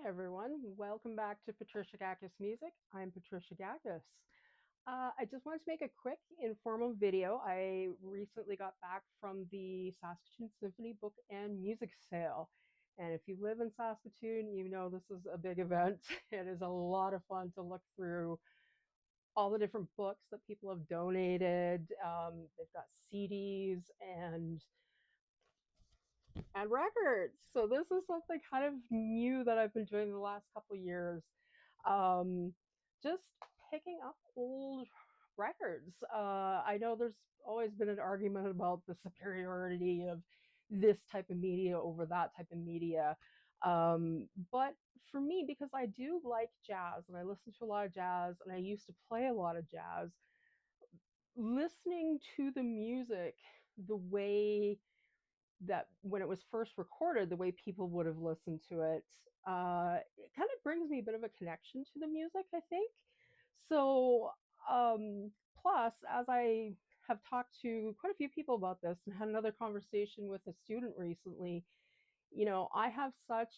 Hi, everyone. Welcome back to Patricia Gakis Music. I'm Patricia Gakis. I just wanted to make a quick informal video. I recently got back from the Saskatoon Symphony Book and Music Sale. And if you live in Saskatoon, you know this is a big event. It is a lot of fun to look through all the different books that people have donated. They've got CDs and records. So this is something kind of new that I've been doing the last couple of years. Um, just picking up old records. I know there's always been an argument about the superiority of this type of media over that type of media. But for me, because I do like jazz and I listen to a lot of jazz and I used to play a lot of jazz, listening to the music the way that when it was first recorded, the way people would have listened to it, it kind of brings me a bit of a connection to the music, I think. So, plus, as I have talked to quite a few people about this and had another conversation with a student recently, I have such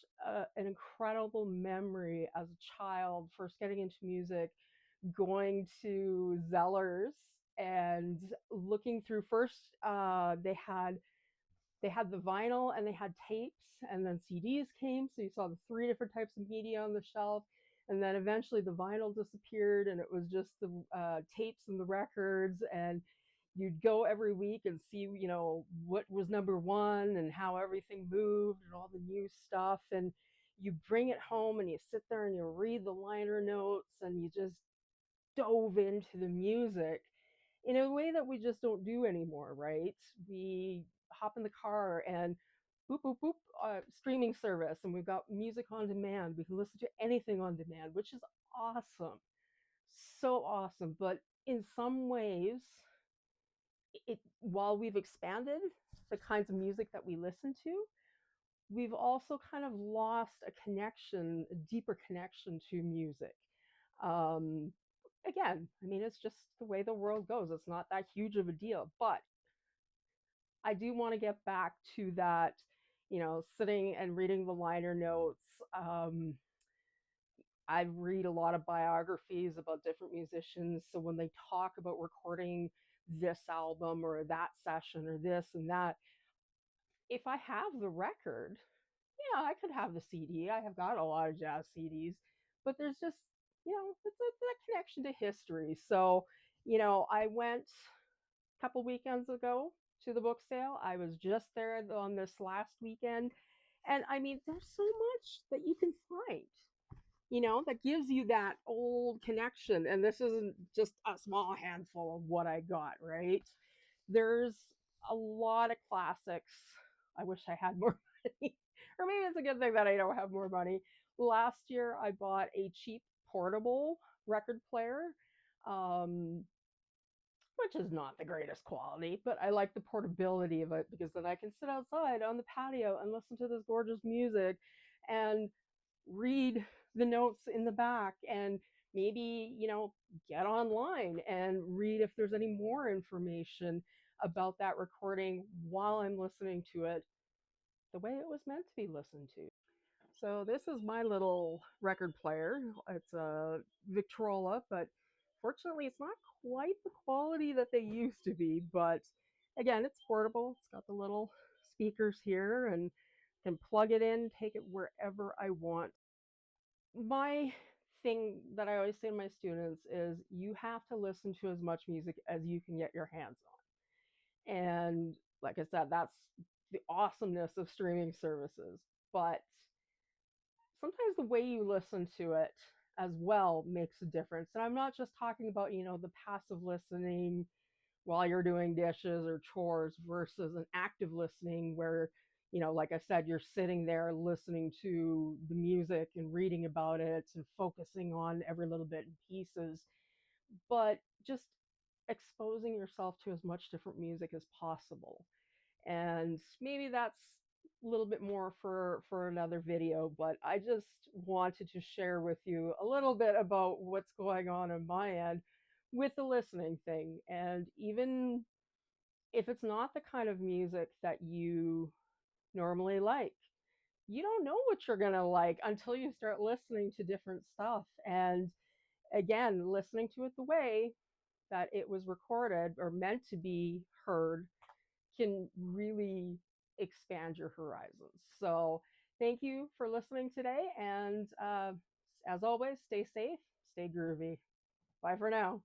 an incredible memory as a child, first getting into music, going to Zellers and looking through first, they had the vinyl and they had tapes, and then CDs came. So you saw the three different types of media on the shelf. And then eventually the vinyl disappeared and it was just the tapes and the records. And you'd go every week and see, what was number one and how everything moved and all the new stuff. And you bring it home and you sit there and you read the liner notes and you just dove into the music in a way that we just don't do anymore, right? We hop in the car and boop, boop, boop, streaming service, and we've got music on demand. We can listen to anything on demand, which is awesome. So awesome. But in some ways, while we've expanded the kinds of music that we listen to, we've also kind of lost a connection, a deeper connection to music. Um, Again, I mean, it's just the way the world goes. It's not that huge of a deal, but I do want to get back to that, sitting and reading the liner notes. I read a lot of biographies about different musicians. So when they talk about recording this album or that session or this and that, if I have the record, yeah, I could have the CD. I have got a lot of jazz CDs, but there's just, it's a connection to history. So, I went a couple weekends ago to the book sale. I was just there on this last weekend. And I mean, there's so much that you can find, that gives you that old connection. And this isn't just a small handful of what I got, right? There's a lot of classics. I wish I had more money. Or maybe it's a good thing that I don't have more money. Last year, I bought a cheap portable record player, um, which is not the greatest quality, but I like the portability of it because then I can sit outside on the patio and listen to this gorgeous music and read the notes in the back and maybe, get online and read if there's any more information about that recording while I'm listening to it the way it was meant to be listened to. So this is my little record player. It's a Victrola, but fortunately it's not quite the quality that they used to be. But again, it's portable. It's got the little speakers here and can plug it in, take it wherever I want. My thing that I always say to my students is you have to listen to as much music as you can get your hands on. And like I said, that's the awesomeness of streaming services. But sometimes the way you listen to it as well makes a difference. And I'm not just talking about, the passive listening while you're doing dishes or chores versus an active listening where, like I said, you're sitting there listening to the music and reading about it and focusing on every little bit in pieces, but just exposing yourself to as much different music as possible. And maybe that's a little bit more for another video, but I just wanted to share with you a little bit about what's going on my end with the listening thing. And even if it's not the kind of music that you normally like, you don't know what you're going to like until you start listening to different stuff. And again, listening to it the way that it was recorded or meant to be heard can really expand your horizons. So, thank you for listening today. And as always, stay safe, stay groovy. Bye for now.